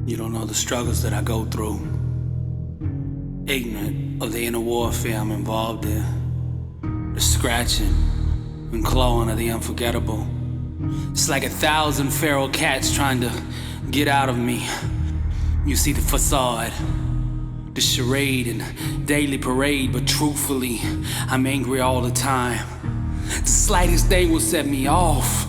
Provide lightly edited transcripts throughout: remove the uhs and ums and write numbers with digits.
You don't know the struggles that I go through. Ignorant of the inner warfare I'm involved in. The scratching and clawing of the unforgettable. It's like 1,000 feral cats trying to get out of me. You see the facade, the charade and daily parade, but truthfully, I'm angry all the time. The slightest thing will set me off.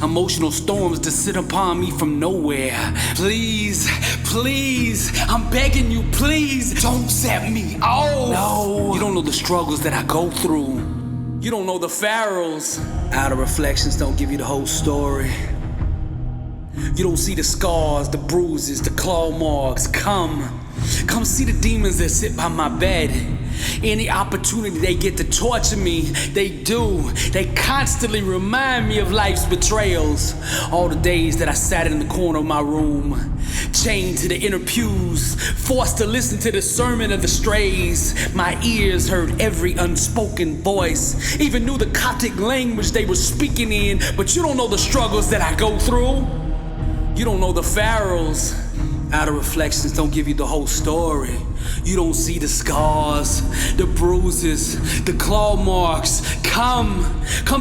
Emotional storms descend upon me from nowhere. Please, please, I'm begging you, please, don't set me off. No, you don't know the struggles that I go through. You don't know the pharaohs. Outer reflections don't give you the whole story. You don't see the scars, the bruises, the claw marks. Come see the demons that sit by my bed. Any opportunity they get to torture me, they do. They constantly remind me of life's betrayals. All the days that I sat in the corner of my room, chained to the inner pews, forced to listen to the sermon of the strays. My ears heard every unspoken voice, even knew the Coptic language they were speaking in. But you don't know the struggles that I go through. You don't know the pharaohs. Outer reflections don't give you the whole story. You don't see the scars, the bruises, the claw marks. Come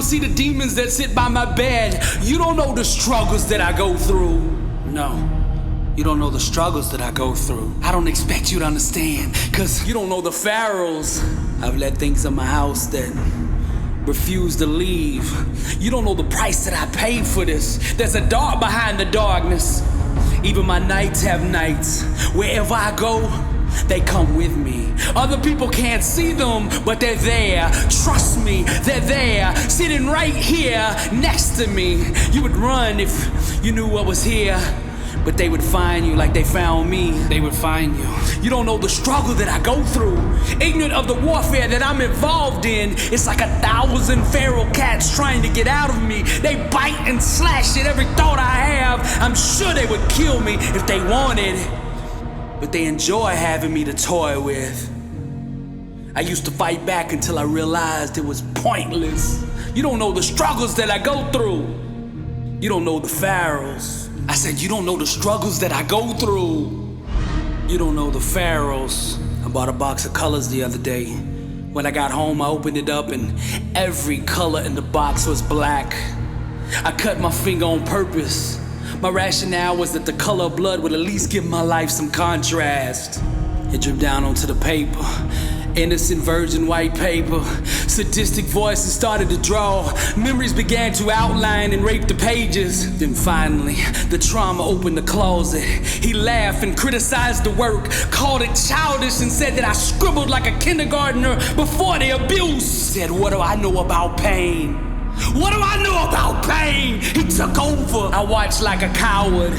see the demons that sit by my bed. You don't know the struggles that I go through. No, you don't know the struggles that I go through. I don't expect you to understand, cause you don't know the pharaohs. I've let things in my house that refuse to leave. You don't know the price that I paid for this. There's a dark behind the darkness. Even my nights have nights. Wherever I go, they come with me. Other people can't see them, but they're there. Trust me, they're there, sitting right here next to me. You would run if you knew what was here, but they would find you like they found me. They would find you. You don't know the struggle that I go through. Ignorant of the warfare that I'm involved in. It's like 1,000 feral cats trying to get out of me. They bite and slash at every thought I have. I'm sure they would kill me if they wanted, but they enjoy having me to toy with. I used to fight back until I realized it was pointless. You don't know the struggles that I go through. You don't know the pharaohs. I said you don't know the struggles that I go through. You don't know the pharaohs. I bought a box of colors the other day. When I got home, I opened it up and every color in the box was black. I cut my finger on purpose. My rationale was that the color of blood would at least give my life some contrast. It dripped down onto the paper. Innocent virgin white paper. Sadistic voices started to draw. Memories began to outline and rape the pages. Then finally, the trauma opened the closet. He laughed and criticized the work, called it childish and said that I scribbled like a kindergartner before the abuse. Said, what do I know about pain? What do I know about pain? He took over. I watched like a coward,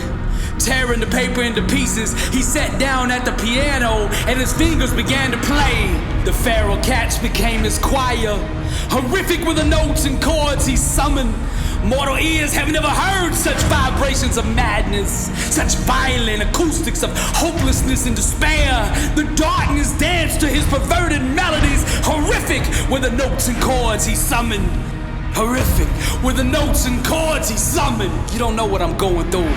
tearing the paper into pieces. He sat down at the piano and his fingers began to play. The feral cats became his choir. Horrific were the notes and chords he summoned. Mortal ears have never heard such vibrations of madness, such violent acoustics of hopelessness and despair. The darkness danced to his perverted melodies. Horrific were the notes and chords he summoned. Horrific were the notes and chords he summoned. You don't know what I'm going through.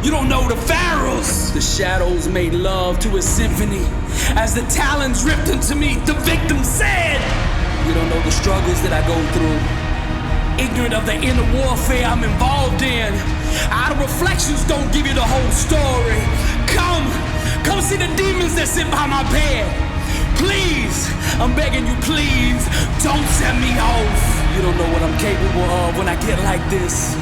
You don't know the pharaohs. The shadows made love to a symphony. As the talons ripped into me, the victim said, you don't know the struggles that I go through. Ignorant of the inner warfare I'm involved in. Outer reflections don't give you the whole story. Come see the demons that sit by my bed. Please, I'm begging you, please, don't set me off. You don't know what I'm capable of when I get like this.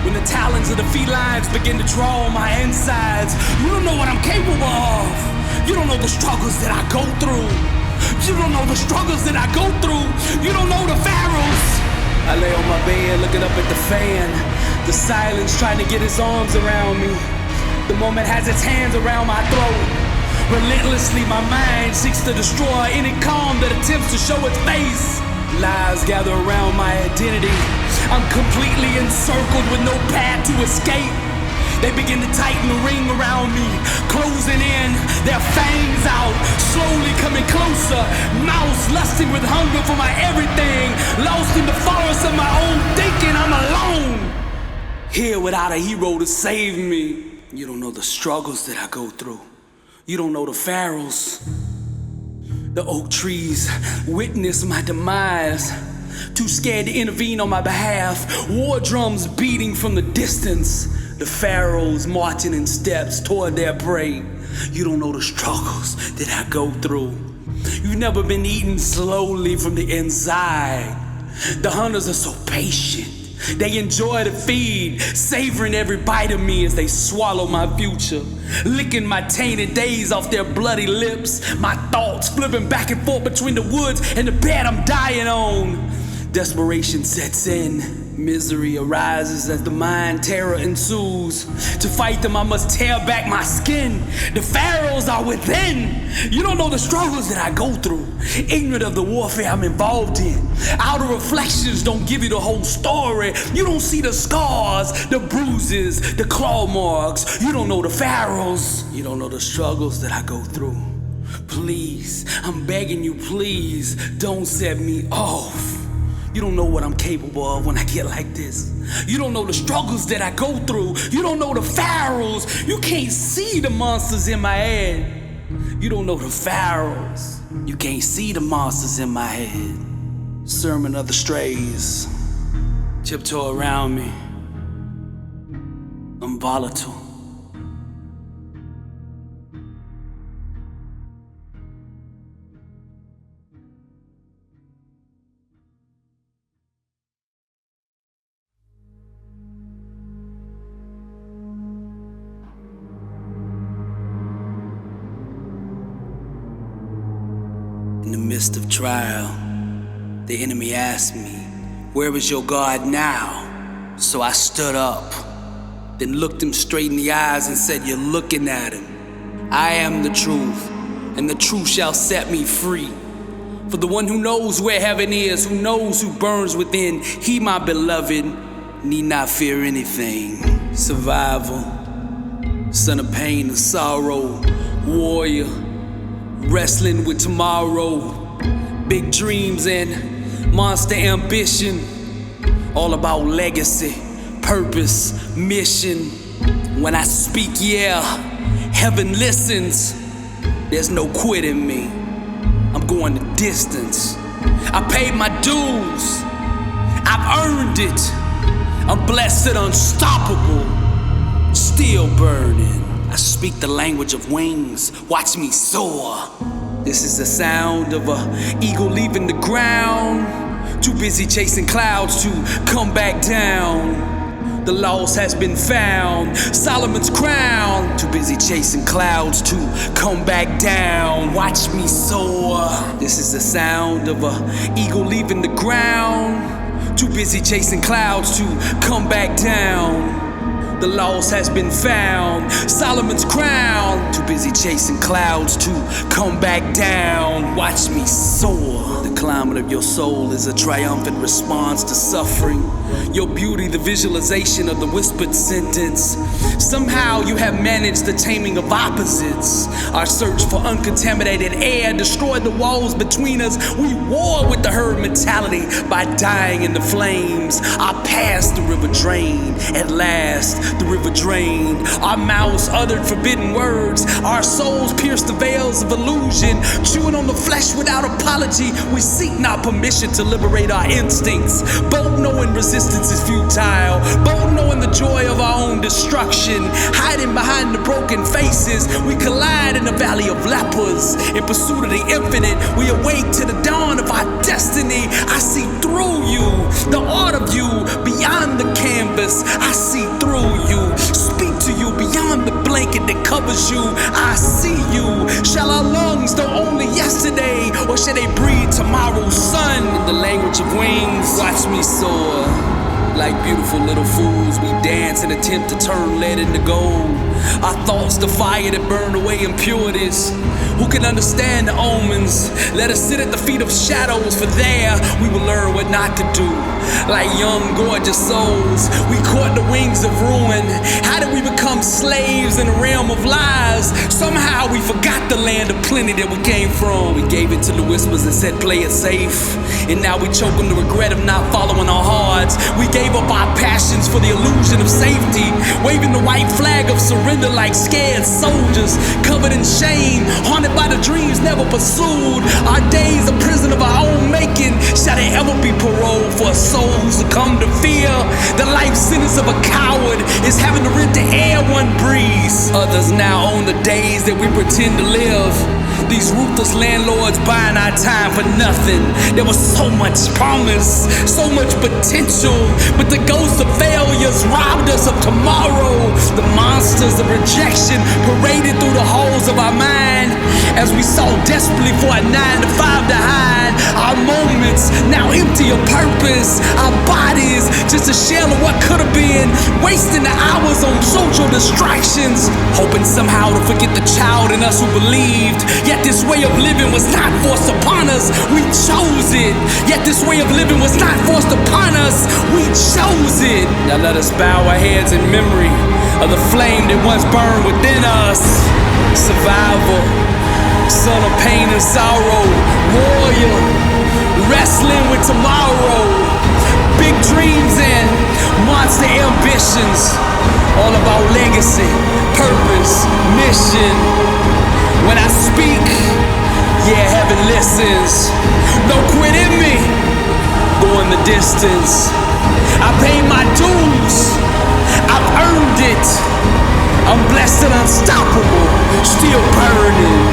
When the talons of the felines begin to draw on my insides. You don't know what I'm capable of. You don't know the struggles that I go through. You don't know the struggles that I go through. You don't know the pharaohs. I lay on my bed looking up at the fan. The silence trying to get its arms around me. The moment has its hands around my throat. Relentlessly my mind seeks to destroy any calm that attempts to show its face. Lies gather around my identity. I'm completely encircled with no path to escape. They begin to tighten the ring around me, closing in, their fangs out, slowly coming closer. Mouths lusting with hunger for my everything. Lost in the forest of my own thinking, I'm alone. Here without a hero to save me. You don't know the struggles that I go through. You don't know the pharaohs. The oak trees witness my demise. Too scared to intervene on my behalf. War drums beating from the distance. The pharaohs marching in steps toward their prey. You don't know the struggles that I go through. You've never been eaten slowly from the inside. The hunters are so patient. They enjoy the feed, savoring every bite of me as they swallow my future, licking my tainted days off their bloody lips, my thoughts flipping back and forth between the woods and the bed I'm dying on. Desperation sets in. Misery arises as the mind terror ensues. To fight them, I must tear back my skin. The pharaohs are within. You don't know the struggles that I go through. Ignorant of the warfare I'm involved in. Outer reflections don't give you the whole story. You don't see the scars, the bruises, the claw marks. You don't know the pharaohs. You don't know the struggles that I go through. Please, I'm begging you, please, don't set me off. You don't know what I'm capable of when I get like this. You don't know the struggles that I go through. You don't know the pharaohs. You can't see the monsters in my head. You don't know the pharaohs. You can't see the monsters in my head. Sermon of the strays. Tiptoe around me. I'm volatile. In the midst of trial, the enemy asked me, "Where is your God now?" So I stood up, then looked him straight in the eyes and said, "You're looking at him. I am the truth, and the truth shall set me free. For the one who knows where heaven is, who knows who burns within, he, my beloved, need not fear anything." Survival, son of pain and sorrow, warrior, wrestling with tomorrow, big dreams and monster ambition, all about legacy, purpose, mission. When I speak, yeah, heaven listens. There's no quitting me. I'm going the distance. I paid my dues. I've earned it. I'm blessed and unstoppable, still burning. I speak the language of wings, watch me soar. This is the sound of an eagle leaving the ground. Too busy chasing clouds to come back down. The lost has been found, Solomon's crown. Too busy chasing clouds to come back down. Watch me soar. This is the sound of an eagle leaving the ground. Too busy chasing clouds to come back down. The lost has been found, Solomon's crown. Too busy chasing clouds to come back down. Watch me soar. The climate of your soul is a triumphant response to suffering. Your beauty, the visualization of the whispered sentence. Somehow you have managed the taming of opposites. Our search for uncontaminated air destroyed the walls between us. We war with the herd mentality by dying in the flames. Our past, the river drained. At last, the river drained. Our mouths uttered forbidden words. Our souls pierced the veils of illusion. Chewing on the flesh without apology. We seek not permission to liberate our instincts. Both knowing resistance is futile. Both knowing the joy of our own destruction. Hiding behind the broken faces. We collide in the valley of lepers. In pursuit of the infinite, we awake to the dawn of our destiny. I see through you, the art of you, beyond the canvas. I see through you, speak to you beyond the blanket that covers you. I see you. Shall our lungs know only yesterday, or shall they breathe tomorrow's sun? In the language of wings, watch me soar. Like beautiful little fools, we dance and attempt to turn lead into gold. Our thoughts the fire that burn away impurities. Who can understand the omens? Let us sit at the feet of shadows, for there we will learn what not to do. Like young, gorgeous souls, we caught the wings of ruin. How did we become slaves in a realm of lies. Somehow we forgot the land of plenty that we came from. We gave it to the whispers and said play it safe, and now we choke on the regret of not following our hearts. We gave up our passions for the illusion of safety, waving the white flag of surrender like scared soldiers, covered in shame, haunted by the dreams never pursued. Our days a prison of our own making. Shall there ever be parole for a soul who succumbed to fear? The life sentence of a coward is having to rent the air one breathes. Others now own the days that we pretend to live. These ruthless landlords buying our time for nothing. There was so much promise, so much potential, but the ghosts of failures robbed us of tomorrow. The monsters of rejection paraded through the halls of our mind as we sought desperately for a 9 to 5 to hide. Our moments now empty of purpose, our bodies just a shell of what could have been, wasting the hours on social distractions, hoping somehow to forget the child in us who believed. Yet this way of living was not forced upon us, we chose it. Yet this way of living was not forced upon us, we chose it. Now let us bow our heads in memory of the flame that once burned within us. Survival, son of pain and sorrow, warrior, wrestling with tomorrow. Big dreams and monster ambitions, all about legacy, purpose, mission. When I speak, yeah, heaven listens. Don't quit in me, going the distance. I paid my dues, I've earned it. I'm blessed and unstoppable, still burning.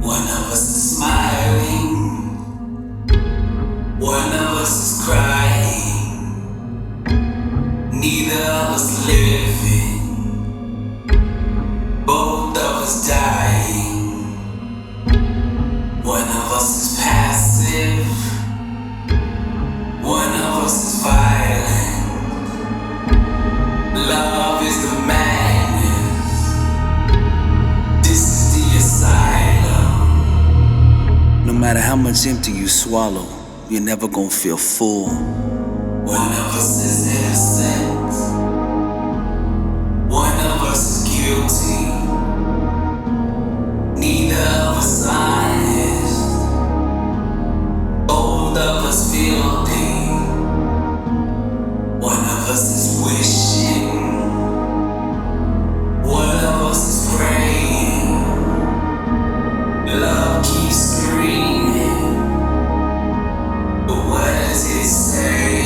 One of us is smiling, one of us is crying, neither of us living, both of us dying. One of us is passive, one of us is violent. Love is the madness, this is the asylum. No matter how much empty you swallow, you're never gonna feel full. One of us is innocent, one of us is guilty, neither of us honest, both of us filthy. One of us is wishing, one of us is praying. Love keeps screaming, but what does it say?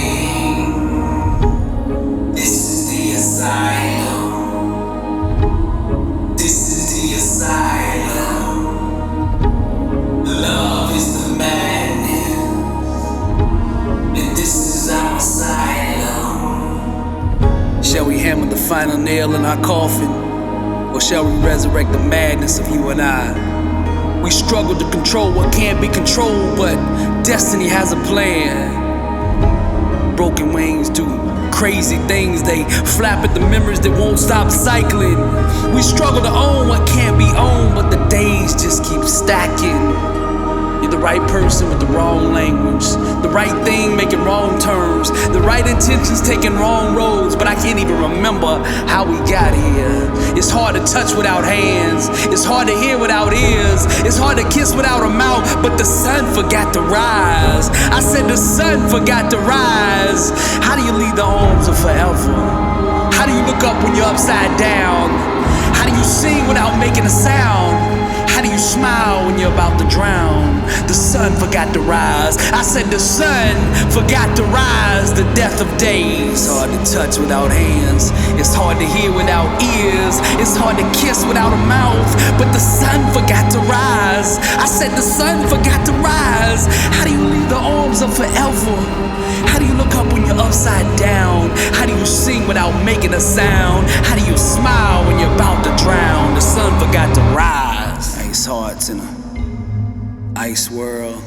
This is the asylum. This is the asylum. Love is the madness, and this is our asylum. Shall we hammer the final nail in our coffin, or shall we resurrect the madness of you and I? We struggle to control what can't be controlled, but destiny has a plan. Broken wings do crazy things, they flap at the memories that won't stop cycling. We struggle to own what can't be owned, but the days just keep stacking. You're the right person with the wrong language, the right thing making wrong terms, the right intentions taking wrong roads, but I can't even remember how we got here. It's hard to touch without hands, it's hard to hear without ears, it's hard to kiss without a mouth, but the sun forgot to rise. I said the sun forgot to rise. How do you leave the arms of forever? How do you look up when you're upside down? How do you sing without making a sound? How do you smile when you're about to drown? The sun forgot to rise. I said the sun forgot to rise. The death of days. It's hard to touch without hands, it's hard to hear without ears, it's hard to kiss without a mouth, but the sun forgot to rise. I said the sun forgot to rise. How do you leave the arms of forever? How do you look up when you're upside down? How do you sing without making a sound? How do you smile when you're about to drown? The sun forgot to rise. Ice hearts in a ice world,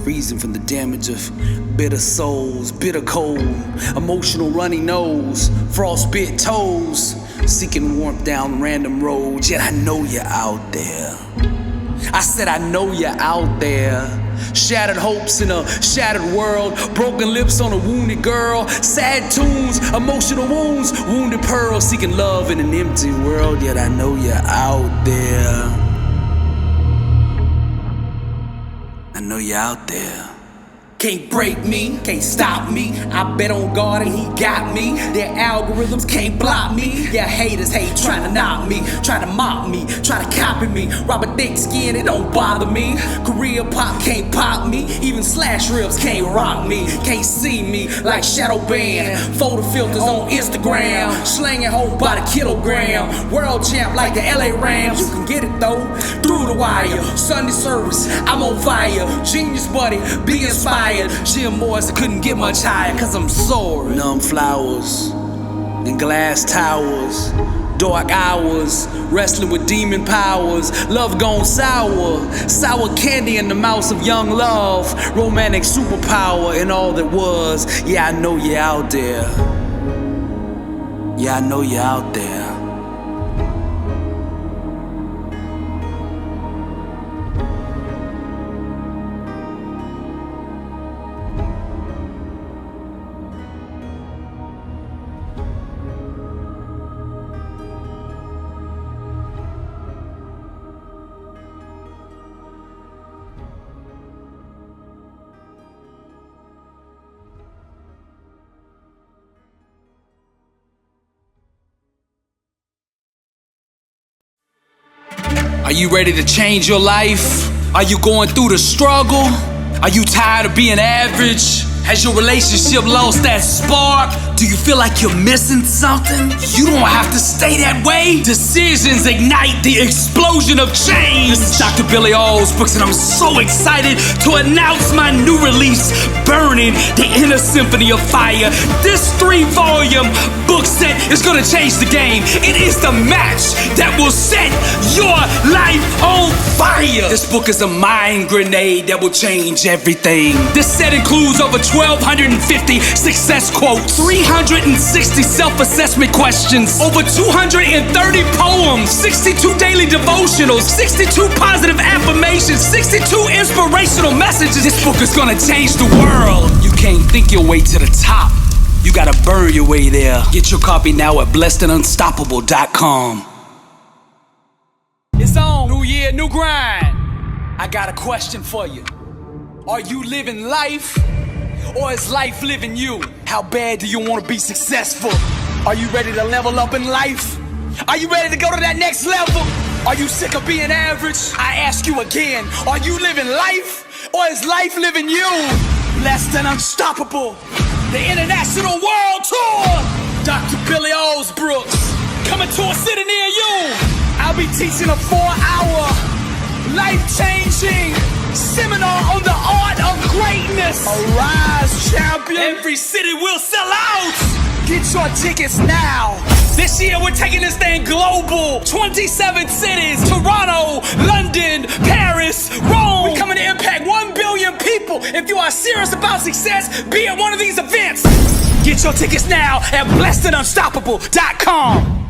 freezing from the damage of bitter souls, bitter cold, emotional runny nose, frostbit toes, seeking warmth down random roads. Yet I know you're out there. I said I know you're out there, Shattered hopes in a shattered world, broken lips on a wounded girl, sad tunes, emotional wounds, wounded pearls, seeking love in an empty world. Yet I know you're out there. I know you're out there. Can't break me, can't stop me. I bet on God and he got me. Their algorithms can't block me. Yeah, haters hate trying to knock me, trying to mock me, trying to copy me. Rob a thick skin, it don't bother me. Korea pop can't pop me. Even slash rips can't rock me. Can't see me like shadow band. Photo filters on Instagram, slanging hope by the kilogram. World champ like the LA Rams. You can get it though, through the wire. Sunday service, I'm on fire. Genius buddy, be inspired. Jim Morris, I couldn't get much higher, cause I'm soaring. Numb flowers and glass towers, dark hours, wrestling with demon powers. Love gone sour, sour candy in the mouth of young love. Romantic superpower in all that was. Yeah, I know you're out there. Yeah, I know you're out there. Are you ready to change your life? Are you going through the struggle? Are you tired of being average? Has your relationship lost that spark? Do you feel like you're missing something? You don't have to stay that way. Decisions ignite the explosion of change. This is Dr. Billy Alsbrooks, and I'm so excited to announce my new release, Burning, the Inner Symphony of Fire. This 3-volume book set is gonna change the game. It is the match that will set your life on fire. This book is a mind grenade that will change everything. This set includes over 1,250 success quotes, 360 self-assessment questions, over 230 poems, 62 daily devotionals, 62 positive affirmations, 62 inspirational messages. This book is gonna change the world. You can't think your way to the top. You gotta burn your way there. Get your copy now at blessedandunstoppable.com. It's on. New year, new grind. I got a question for you. Are you living life, or is life living you? How bad do you want to be successful? Are you ready to level up in life? Are you ready to go to that next level? Are you sick of being average? I ask you again, are you living life, or is life living you? Blessed and unstoppable, the international world tour. Dr. Billy Alsbrooks, coming to a city near you. I'll be teaching a 4-hour, life-changing seminar on the art of greatness. Arise, champion. Every city will sell out. Get your tickets now. This year we're taking this thing global. 27 cities: Toronto, London, Paris, Rome. We're coming to impact 1 billion people. If you are serious about success, be at one of these events. Get your tickets now at blessedandunstoppable.com.